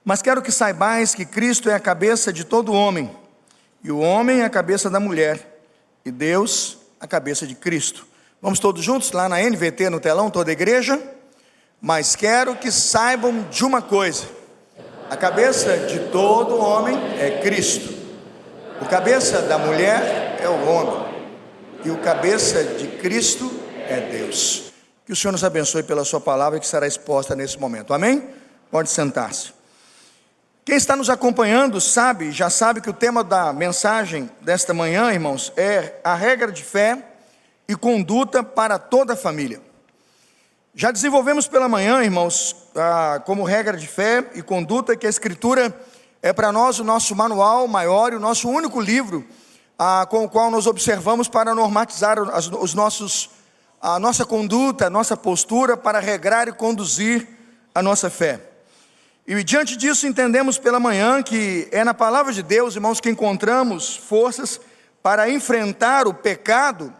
Mas quero que saibais que Cristo é a cabeça de todo homem, e o homem é a cabeça da mulher, e Deus a cabeça de Cristo. Vamos todos juntos lá na NVT, no telão, toda a igreja? Mas quero que saibam de uma coisa: a cabeça de todo homem é Cristo, o cabeça da mulher é o homem, e o cabeça de Cristo é Deus. Que o Senhor nos abençoe pela sua palavra que será exposta nesse momento, amém? Pode sentar-se. Quem está nos acompanhando já sabe que o tema da mensagem desta manhã, irmãos, é a regra de fé e conduta para toda a família. Já desenvolvemos pela manhã, irmãos, como regra de fé e conduta, que a Escritura é para nós o nosso manual maior e o nosso único livro com o qual nós observamos para normatizar a nossa conduta, a nossa postura, para regrar e conduzir a nossa fé. E diante disso entendemos pela manhã que é na palavra de Deus, irmãos, que encontramos forças para enfrentar o pecado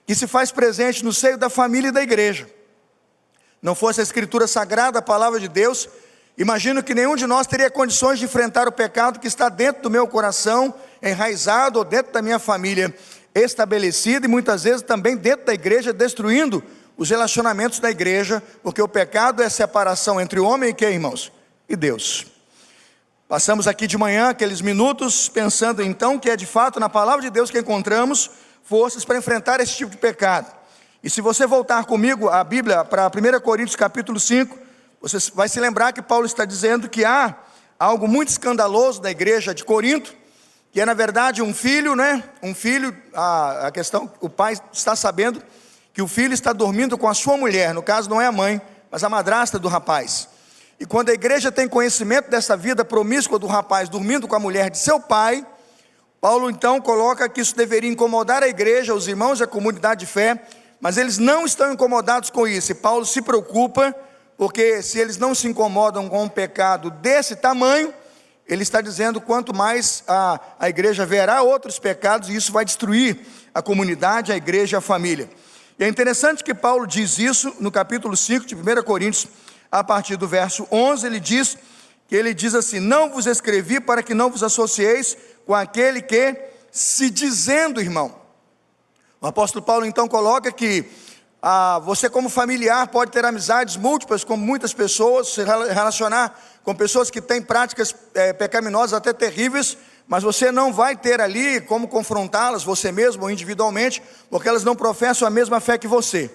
que se faz presente no seio da família e da igreja. Não fosse a Escritura Sagrada, a palavra de Deus, imagino que nenhum de nós teria condições de enfrentar o pecado que está dentro do meu coração, enraizado, ou dentro da minha família estabelecida, e muitas vezes também dentro da igreja, destruindo os relacionamentos da igreja, porque o pecado é a separação entre o homem e quem, irmãos? E Deus. Passamos aqui de manhã aqueles minutos pensando então que é de fato na palavra de Deus que encontramos forças para enfrentar esse tipo de pecado. E se você voltar comigo a Bíblia para 1 Coríntios capítulo 5, você vai se lembrar que Paulo está dizendo que há algo muito escandaloso da igreja de Corinto, que é na verdade um filho, a questão, o pai está sabendo que o filho está dormindo com a sua mulher, no caso não é a mãe, mas a madrasta do rapaz. E quando a igreja tem conhecimento dessa vida promíscua do rapaz dormindo com a mulher de seu pai, Paulo então coloca que isso deveria incomodar a igreja, os irmãos e a comunidade de fé, mas eles não estão incomodados com isso. E Paulo se preocupa, porque se eles não se incomodam com um pecado desse tamanho, ele está dizendo quanto mais a igreja verá outros pecados, e isso vai destruir a comunidade, a igreja e a família. E é interessante que Paulo diz isso no capítulo 5 de 1 Coríntios, a partir do verso 11, ele diz assim: não vos escrevi para que não vos associeis com aquele que, se dizendo irmão. O apóstolo Paulo então coloca que você como familiar pode ter amizades múltiplas com muitas pessoas, se relacionar com pessoas que têm práticas pecaminosas até terríveis, mas você não vai ter ali como confrontá-las, você mesmo ou individualmente, porque elas não professam a mesma fé que você.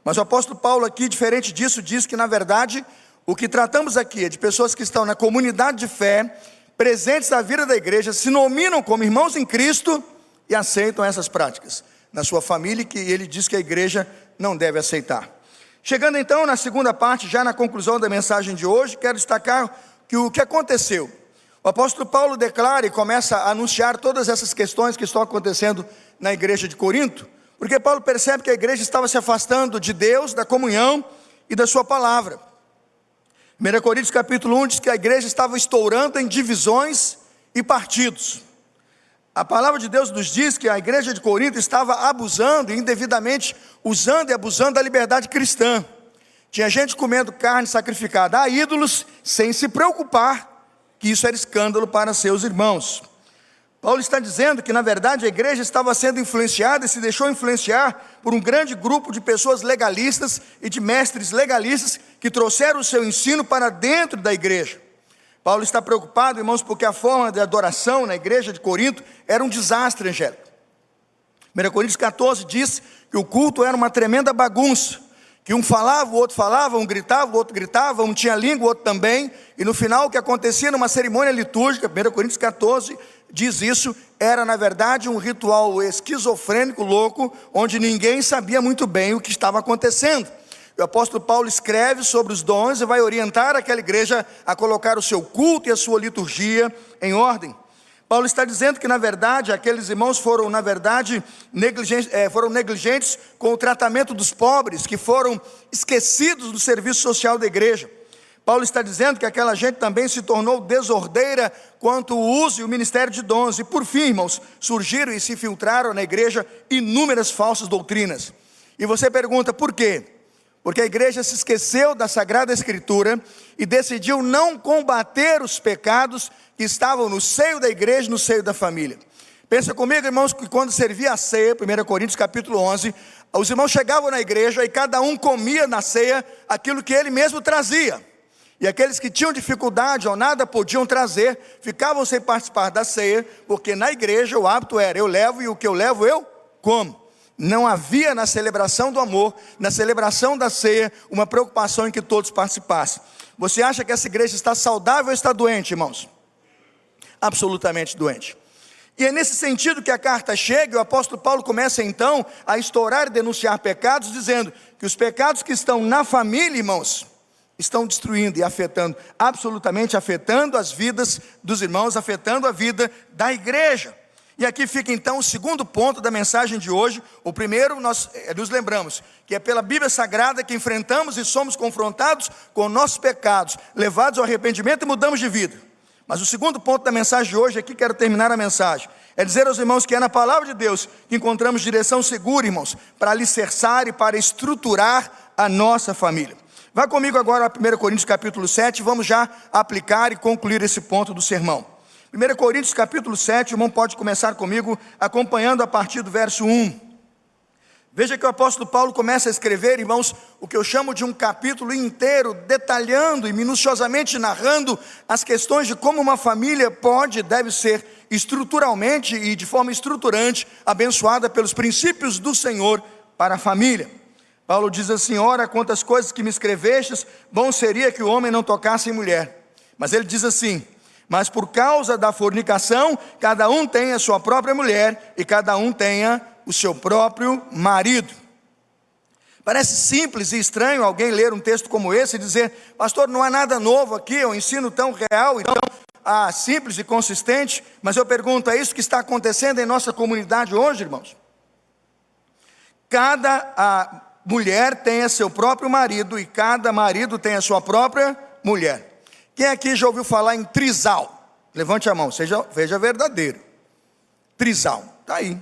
Mas o apóstolo Paulo aqui, diferente disso, diz que na verdade, o que tratamos aqui é de pessoas que estão na comunidade de fé, presentes na vida da igreja, se nominam como irmãos em Cristo e aceitam essas práticas na sua família, que ele diz que a igreja não deve aceitar. Chegando então na segunda parte, já na conclusão da mensagem de hoje, quero destacar que o que aconteceu. O apóstolo Paulo declara e começa a anunciar todas essas questões que estão acontecendo na igreja de Corinto, porque Paulo percebe que a igreja estava se afastando de Deus, da comunhão e da sua palavra. 1 Coríntios capítulo 1 diz que a igreja estava estourando em divisões e partidos. A palavra de Deus nos diz que a igreja de Corinto estava abusando, indevidamente usando e abusando da liberdade cristã. Tinha gente comendo carne sacrificada a ídolos, sem se preocupar que isso era escândalo para seus irmãos. Paulo está dizendo que na verdade a igreja estava sendo influenciada e se deixou influenciar por um grande grupo de pessoas legalistas e de mestres legalistas que trouxeram o seu ensino para dentro da igreja. Paulo está preocupado, irmãos, porque a forma de adoração na igreja de Corinto era um desastre, Angélica. 1 Coríntios 14 diz que o culto era uma tremenda bagunça, que um falava, o outro falava, um gritava, o outro gritava, um tinha língua, o outro também, e no final o que acontecia numa cerimônia litúrgica, 1 Coríntios 14 diz isso, era na verdade um ritual esquizofrênico, louco, onde ninguém sabia muito bem o que estava acontecendo. O apóstolo Paulo escreve sobre os dons e vai orientar aquela igreja a colocar o seu culto e a sua liturgia em ordem. Paulo está dizendo que na verdade aqueles irmãos foram na verdade negligentes com o tratamento dos pobres, que foram esquecidos do serviço social da igreja. Paulo está dizendo que aquela gente também se tornou desordeira quanto ao uso e o ministério de dons. E por fim, irmãos, surgiram e se infiltraram na igreja inúmeras falsas doutrinas. E você pergunta, por quê? porque a igreja se esqueceu da Sagrada Escritura e decidiu não combater os pecados que estavam no seio da igreja, no seio da família. Pensa comigo, irmãos, que quando servia a ceia, 1 Coríntios capítulo 11, os irmãos chegavam na igreja e cada um comia na ceia aquilo que ele mesmo trazia. E aqueles que tinham dificuldade ou nada podiam trazer, ficavam sem participar da ceia, porque na igreja o hábito era: eu levo e o que eu levo eu como. Não havia na celebração do amor, na celebração da ceia, uma preocupação em que todos participassem. Você acha que essa igreja está saudável ou está doente, irmãos? Absolutamente doente. E é nesse sentido que a carta chega, e o apóstolo Paulo começa então a estourar e denunciar pecados, dizendo que os pecados que estão na família, irmãos, estão destruindo e afetando, absolutamente afetando as vidas dos irmãos, afetando a vida da igreja. E aqui fica então o segundo ponto da mensagem de hoje. O primeiro, nós nos lembramos que é pela Bíblia Sagrada que enfrentamos e somos confrontados com nossos pecados, levados ao arrependimento e mudamos de vida. Mas o segundo ponto da mensagem de hoje, aqui quero terminar a mensagem, é dizer aos irmãos que é na palavra de Deus que encontramos direção segura, irmãos, para alicerçar e para estruturar a nossa família. Vá comigo agora a 1 Coríntios capítulo 7, vamos já aplicar e concluir esse ponto do sermão. 1 Coríntios capítulo 7, o irmão pode começar comigo acompanhando a partir do verso 1. Veja que o apóstolo Paulo começa a escrever, irmãos, o que eu chamo de um capítulo inteiro, detalhando e minuciosamente narrando as questões de como uma família pode e deve ser estruturalmente e de forma estruturante abençoada pelos princípios do Senhor para a família. Paulo diz assim: ora, quantas coisas que me escrevestes, bom seria que o homem não tocasse em mulher. Mas ele diz assim: mas por causa da fornicação, cada um tem a sua própria mulher e cada um tenha o seu próprio marido. Parece simples e estranho alguém ler um texto como esse e dizer: pastor, não há nada novo aqui, é um ensino tão real e tão simples e consistente. Mas eu pergunto, é isso que está acontecendo em nossa comunidade hoje, irmãos? Cada mulher tem seu próprio marido e cada marido tem a sua própria mulher. Quem aqui já ouviu falar em trisal? Levante a mão, veja verdadeiro. Trisal, está aí.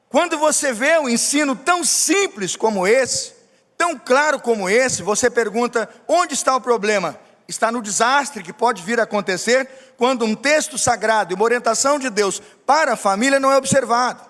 Quando você vê um ensino tão simples como esse, tão claro como esse, você pergunta: onde está o problema? Está no desastre que pode vir a acontecer quando um texto sagrado e uma orientação de Deus para a família não é observado.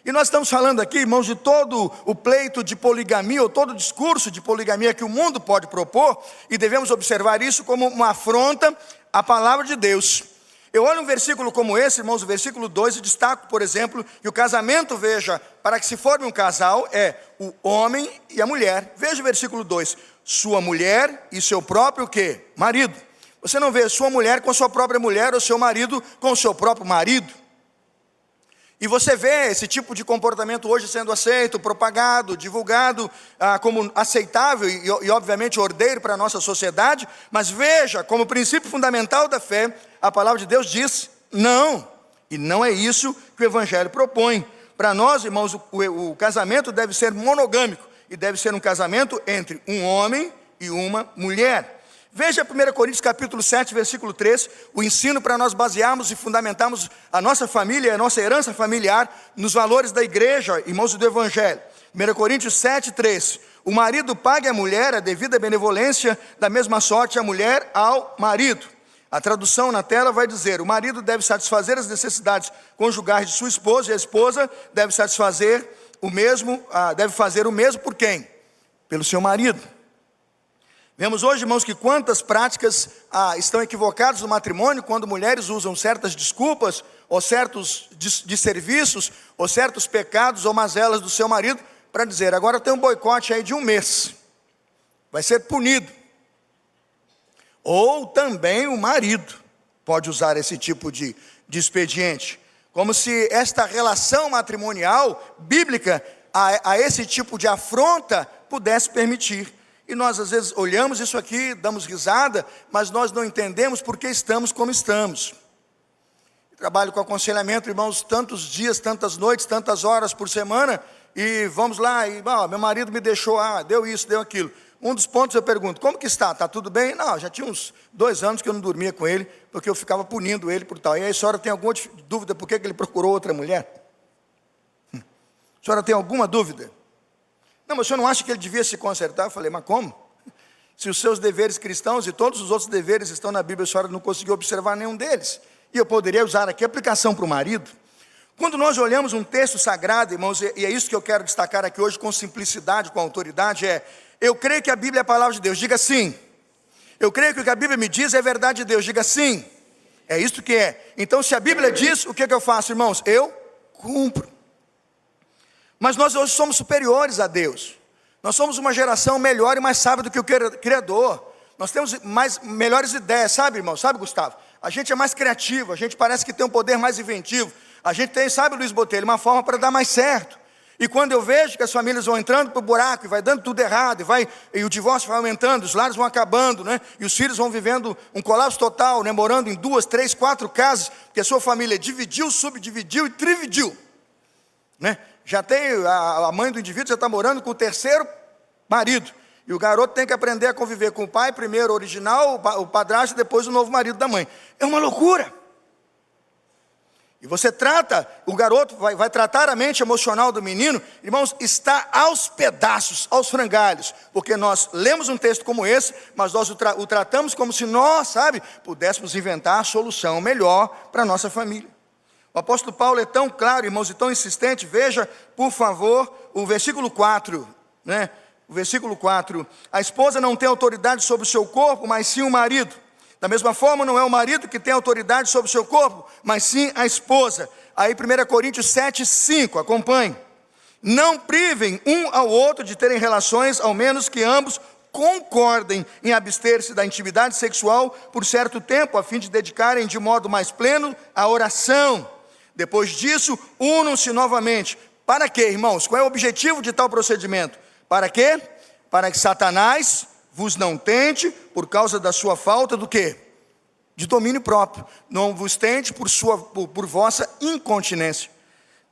E nós estamos falando aqui, irmãos, de todo o pleito de poligamia, ou todo o discurso de poligamia que o mundo pode propor, e devemos observar isso como uma afronta à palavra de Deus. Eu olho um versículo como esse, irmãos, o versículo 2, e destaco, por exemplo, que o casamento, veja, para que se forme um casal, é o homem e a mulher. Veja o versículo 2, sua mulher e seu próprio o quê? Marido. Você não vê sua mulher com a sua própria mulher, ou seu marido com o seu próprio marido. E você vê esse tipo de comportamento hoje sendo aceito, propagado, divulgado como aceitável e obviamente ordeiro para a nossa sociedade. Mas veja, como princípio fundamental da fé, a palavra de Deus diz não. E não é isso que o Evangelho propõe. Para nós, irmãos, o casamento deve ser monogâmico. E deve ser um casamento entre um homem e uma mulher. Veja 1 Coríntios capítulo 7, versículo 3, o ensino para nós basearmos e fundamentarmos a nossa família, a nossa herança familiar, nos valores da igreja, irmãos do Evangelho. 1 Coríntios 7, 3, o marido pague à mulher a devida benevolência, da mesma sorte a mulher ao marido. A tradução na tela vai dizer: o marido deve satisfazer as necessidades conjugais de sua esposa, e a esposa deve satisfazer o mesmo, deve fazer o mesmo por quem? Pelo seu marido. Vemos hoje, irmãos, que quantas práticas estão equivocadas no matrimônio, quando mulheres usam certas desculpas, ou certos desserviços, ou certos pecados ou mazelas do seu marido, para dizer: agora tem um boicote aí de 1 mês, vai ser punido. Ou também o marido pode usar esse tipo de expediente, como se esta relação matrimonial bíblica a esse tipo de afronta pudesse permitir. E nós às vezes olhamos isso aqui, damos risada, mas nós não entendemos por que estamos como estamos. Eu trabalho com aconselhamento, irmãos, tantos dias, tantas noites, tantas horas por semana, e vamos lá, e meu marido me deixou, deu isso, deu aquilo. Um dos pontos eu pergunto: como que está? Está tudo bem? Não, já tinha uns 2 anos que eu não dormia com ele, porque eu ficava punindo ele por tal. E aí a senhora tem alguma dúvida por que ele procurou outra mulher? A senhora tem alguma dúvida? Não, mas o senhor não acha que ele devia se consertar? Eu falei, mas como? Se os seus deveres cristãos e todos os outros deveres estão na Bíblia, a senhora não conseguiu observar nenhum deles. E eu poderia usar aqui a aplicação para o marido. Quando nós olhamos um texto sagrado, irmãos, e é isso que eu quero destacar aqui hoje com simplicidade, com autoridade, eu creio que a Bíblia é a palavra de Deus, diga sim. Eu creio que o que a Bíblia me diz é verdade de Deus, diga sim. É isso que é. Então, se a Bíblia diz, o que eu faço, irmãos? Eu cumpro. Mas nós hoje somos superiores a Deus. Nós somos uma geração melhor e mais sábia do que o Criador. Nós temos melhores ideias, sabe, irmão? Sabe, Gustavo? A gente é mais criativo, a gente parece que tem um poder mais inventivo. A gente tem, sabe, Luiz Botelho, uma forma para dar mais certo. E quando eu vejo que as famílias vão entrando para o buraco e vai dando tudo errado, e o divórcio vai aumentando, os lares vão acabando, né? E os filhos vão vivendo um colapso total, né? Morando em 2, 3, 4 casas, porque a sua família dividiu, subdividiu e trividiu, né? Já tem, a mãe do indivíduo já está morando com o terceiro marido, e o garoto tem que aprender a conviver com o pai, primeiro o original, o padrasto, e depois o novo marido da mãe. É uma loucura. E você trata, o garoto vai tratar a mente emocional do menino, irmãos, está aos pedaços, aos frangalhos, porque nós lemos um texto como esse, mas nós o tratamos como se nós, sabe, pudéssemos inventar a solução melhor para a nossa família. O apóstolo Paulo é tão claro, irmãos, e tão insistente. Veja, por favor, o versículo 4, né? O versículo 4, a esposa não tem autoridade sobre o seu corpo, mas sim o marido. Da mesma forma, não é o marido que tem autoridade sobre o seu corpo, mas sim a esposa. Aí 1 Coríntios 7, 5, acompanhe. Não privem um ao outro de terem relações, ao menos que ambos concordem em abster-se da intimidade sexual por certo tempo, a fim de dedicarem de modo mais pleno à oração. Depois disso, unam-se novamente. Para quê, irmãos? Qual é o objetivo de tal procedimento? Para quê? Para que Satanás vos não tente por causa da sua falta do quê? De domínio próprio. Não vos tente por vossa incontinência.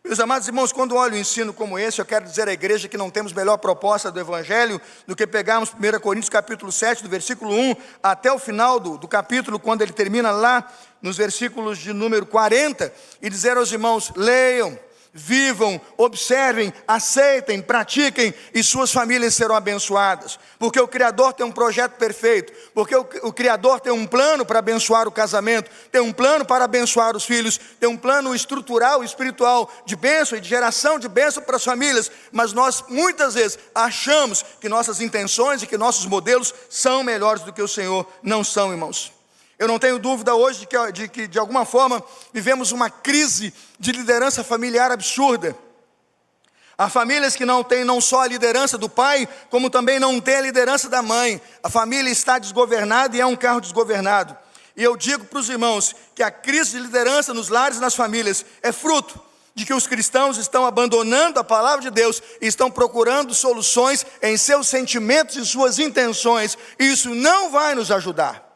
Meus amados irmãos, quando olho um ensino como esse, eu quero dizer à igreja que não temos melhor proposta do Evangelho do que pegarmos 1 Coríntios capítulo 7, do versículo 1 até o final do capítulo, quando ele termina lá nos versículos de número 40, e dizer aos irmãos, leiam, vivam, observem, aceitem, pratiquem, e suas famílias serão abençoadas, porque o Criador tem um projeto perfeito, porque o Criador tem um plano para abençoar o casamento, tem um plano para abençoar os filhos, tem um plano estrutural, espiritual, de bênção e de geração de bênção para as famílias, mas nós muitas vezes achamos que nossas intenções e que nossos modelos são melhores do que o Senhor. Não são, irmãos. Eu não tenho dúvida hoje de que de alguma forma vivemos uma crise de liderança familiar absurda. Há famílias que não têm não só a liderança do pai, como também não têm a liderança da mãe. A família está desgovernada e é um carro desgovernado. E eu digo para os irmãos que a crise de liderança nos lares e nas famílias é fruto de que os cristãos estão abandonando a palavra de Deus e estão procurando soluções em seus sentimentos e suas intenções. E isso não vai nos ajudar.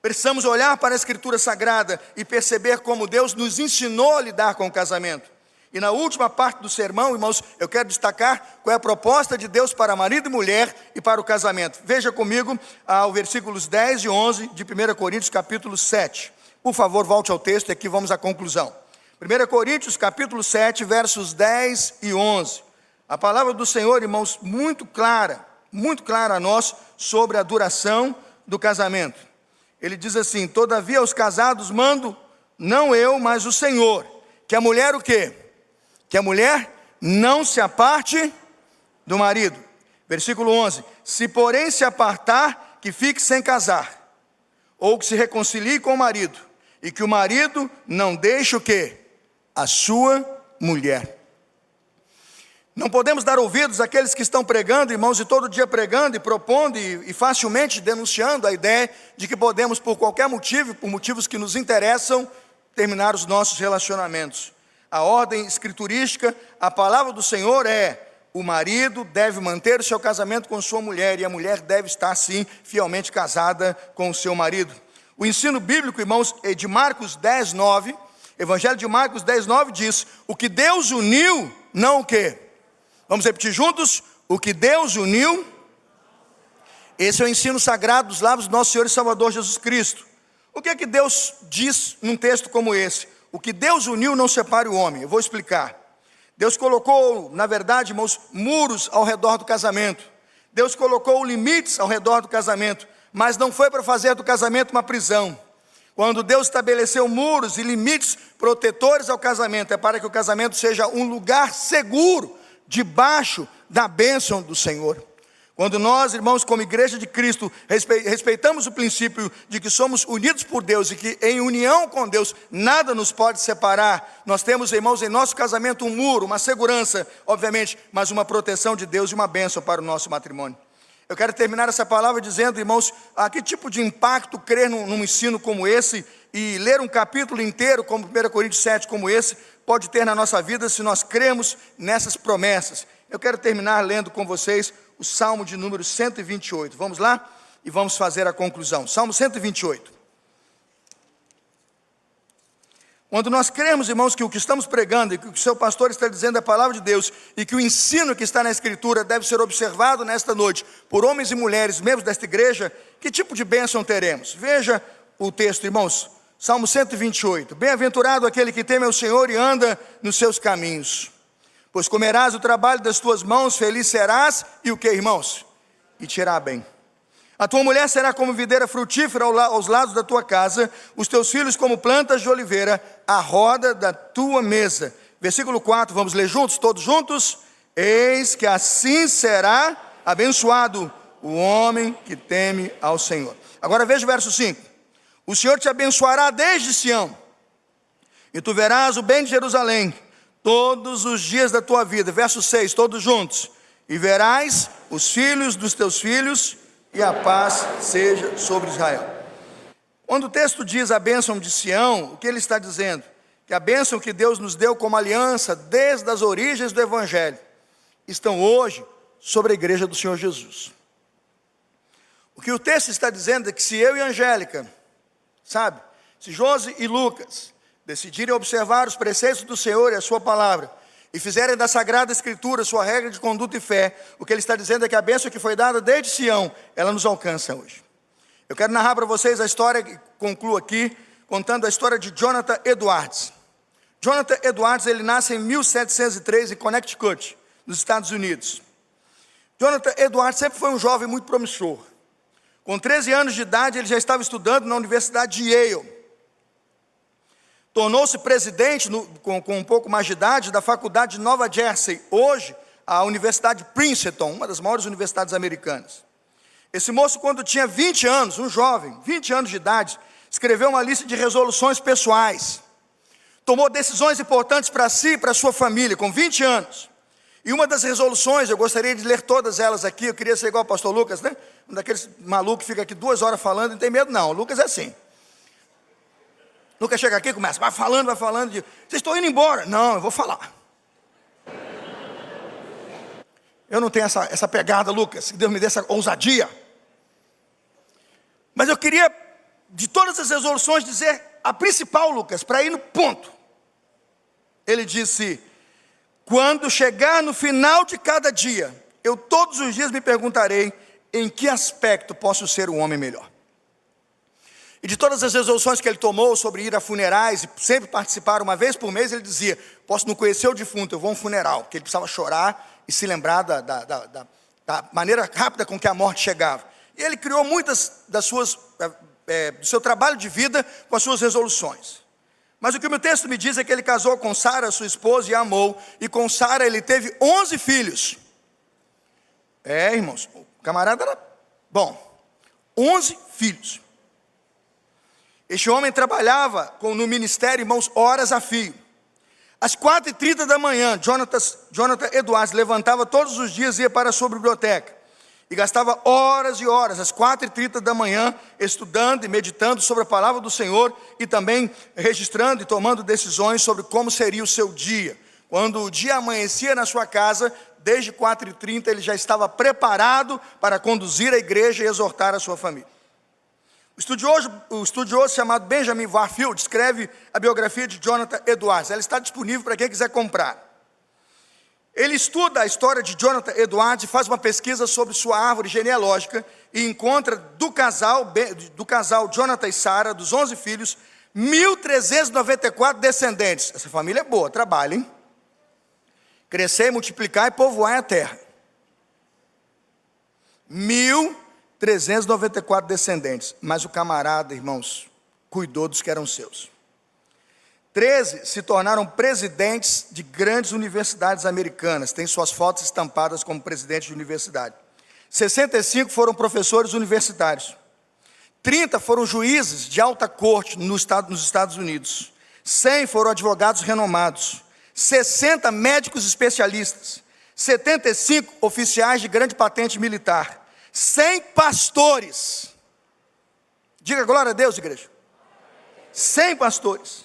Precisamos olhar para a Escritura Sagrada e perceber como Deus nos ensinou a lidar com o casamento. E na última parte do sermão, irmãos, eu quero destacar qual é a proposta de Deus para marido e mulher e para o casamento. Veja comigo os versículos 10 e 11 de 1 Coríntios capítulo 7. Por favor, volte ao texto e aqui vamos à conclusão. 1 Coríntios capítulo 7, versos 10 e 11. A palavra do Senhor, irmãos, muito clara a nós sobre a duração do casamento. Ele diz assim, todavia aos casados mando, não eu, mas o Senhor, que a mulher o quê? Que a mulher não se aparte do marido. Versículo 11, se porém se apartar, que fique sem casar, ou que se reconcilie com o marido, e que o marido não deixe o quê? A sua mulher. Não podemos dar ouvidos àqueles que estão pregando, irmãos, e todo dia pregando e propondo e facilmente denunciando a ideia de que podemos, por qualquer motivo, por motivos que nos interessam, terminar os nossos relacionamentos. A ordem escriturística, a palavra do Senhor é: o marido deve manter o seu casamento com sua mulher, e a mulher deve estar, sim, fielmente casada com o seu marido. O ensino bíblico, irmãos, é de Marcos 10, 9, Evangelho de Marcos 10, 9 diz, o que Deus uniu, não o quê? Vamos repetir juntos? O que Deus uniu. Esse é o ensino sagrado dos lábios do nosso Senhor e Salvador Jesus Cristo. O que é que Deus diz num texto como esse? O que Deus uniu não separe o homem. Eu vou explicar. Deus colocou, na verdade, irmãos, muros ao redor do casamento. Deus colocou limites ao redor do casamento, mas não foi para fazer do casamento uma prisão. Quando Deus estabeleceu muros e limites protetores ao casamento, é para que o casamento seja um lugar seguro, debaixo da bênção do Senhor. Quando nós, irmãos, como igreja de Cristo, respeitamos o princípio de que somos unidos por Deus e que em união com Deus nada nos pode separar, nós temos, irmãos, em nosso casamento um muro, uma segurança, obviamente, mas uma proteção de Deus e uma bênção para o nosso matrimônio. Eu quero terminar essa palavra dizendo, irmãos, a que tipo de impacto crer num ensino como esse e ler um capítulo inteiro, como 1 Coríntios 7, como esse, pode ter na nossa vida se nós cremos nessas promessas. Eu quero terminar lendo com vocês o Salmo de número 128. Vamos lá? E vamos fazer a conclusão. Salmo 128. Quando nós cremos, irmãos, que o que estamos pregando e que o seu pastor está dizendo é a palavra de Deus e que o ensino que está na Escritura deve ser observado nesta noite por homens e mulheres, membros desta igreja, que tipo de bênção teremos? Veja o texto, irmãos. Salmo 128. Bem-aventurado aquele que teme ao Senhor e anda nos seus caminhos. Pois comerás o trabalho das tuas mãos, feliz serás, e o que, irmãos? E te irá bem. A tua mulher será como videira frutífera aos lados da tua casa, os teus filhos como plantas de oliveira, à roda da tua mesa. Versículo 4, vamos ler juntos, todos juntos? Eis que assim será abençoado o homem que teme ao Senhor. Agora veja o verso 5. O Senhor te abençoará desde Sião, e tu verás o bem de Jerusalém todos os dias da tua vida. Verso 6, todos juntos. E verás os filhos dos teus filhos, e a paz seja sobre Israel. Quando o texto diz a bênção de Sião, o que ele está dizendo? Que a bênção que Deus nos deu como aliança, desde as origens do Evangelho, estão hoje sobre a igreja do Senhor Jesus. O que o texto está dizendo é que se eu e a Angélica, se Josi e Lucas decidirem observar os preceitos do Senhor e a sua palavra, e fizerem da Sagrada Escritura sua regra de conduta e fé, o que ele está dizendo é que a bênção que foi dada desde Sião, ela nos alcança hoje. Eu quero narrar para vocês a história, que concluo aqui, contando a história de Jonathan Edwards. Jonathan Edwards, ele nasce em 1703 em Connecticut, nos Estados Unidos. Jonathan Edwards sempre foi um jovem muito promissor. Com 13 anos de idade, ele já estava estudando na Universidade de Yale. Tornou-se presidente, com um pouco mais de idade, da Faculdade de Nova Jersey, hoje a Universidade de Princeton, uma das maiores universidades americanas. Esse moço, quando tinha 20 anos, um jovem, 20 anos de idade, escreveu uma lista de resoluções pessoais. Tomou decisões importantes para si e para sua família, com 20 anos. E uma das resoluções, eu gostaria de ler todas elas aqui, eu queria ser igual ao pastor Lucas, né? Um daqueles malucos que fica aqui 2 horas falando, não tem medo não, o Lucas é assim. Lucas chega aqui e começa, vai falando, vocês estão indo embora. Não, eu vou falar. Eu não tenho essa pegada, Lucas, que Deus me dê essa ousadia. Mas eu queria, de todas as resoluções, dizer a principal, Lucas, para ir no ponto. Ele disse, quando chegar no final de cada dia, eu todos os dias me perguntarei, em que aspecto posso ser um homem melhor? E de todas as resoluções que ele tomou sobre ir a funerais, e sempre participar uma vez por mês, ele dizia, posso não conhecer o defunto, eu vou a um funeral, porque ele precisava chorar e se lembrar da maneira rápida com que a morte chegava. E ele criou muitas das suas, do seu trabalho de vida com as suas resoluções. Mas o que o meu texto me diz é que ele casou com Sara, sua esposa, e a amou, e com Sara ele teve 11 filhos. Irmãos, o camarada era bom, 11 filhos. Este homem trabalhava no ministério, irmãos, horas a fio. Às 4h30 da manhã, Jonathan Edwards levantava todos os dias e ia para a sua biblioteca. E gastava horas e horas, às 4h30 da manhã, estudando e meditando sobre a palavra do Senhor, e também registrando e tomando decisões sobre como seria o seu dia. Quando o dia amanhecia na sua casa, desde 4h30 ele já estava preparado para conduzir a igreja e exortar a sua família. O estudioso chamado Benjamin Warfield escreve a biografia de Jonathan Edwards. Ela está disponível para quem quiser comprar. Ele estuda a história de Jonathan Edwards e faz uma pesquisa sobre sua árvore genealógica e encontra do casal Jonathan e Sara, dos 11 filhos, 1.394 descendentes. Essa família é boa, trabalha, hein? crescer, multiplicar e povoar a terra. 1.394 descendentes, mas o camarada, irmãos, cuidou dos que eram seus. 13 se tornaram presidentes de grandes universidades americanas, tem suas fotos estampadas como presidente de universidade. 65 foram professores universitários. 30 foram juízes de alta corte nos Estados Unidos. 100 foram advogados renomados. 60 médicos especialistas. 75 oficiais de grande patente militar. 100 pastores. Diga glória a Deus, igreja. 100 pastores.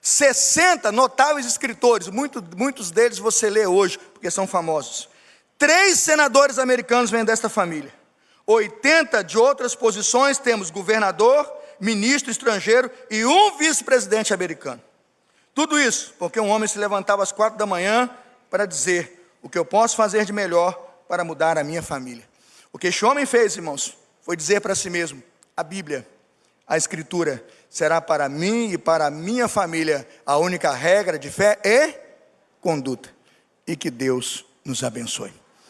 60 notáveis escritores, muitos deles você lê hoje, porque são famosos. 3 senadores americanos vêm desta família. 80 de outras posições, temos governador, ministro estrangeiro e um vice-presidente americano. Tudo isso porque um homem se levantava às 4 da manhã para dizer: o que eu posso fazer de melhor para mudar a minha família. O que este homem fez, irmãos, foi dizer para si mesmo: a Bíblia, a Escritura, será para mim e para a minha família a única regra de fé e conduta. E que Deus nos abençoe.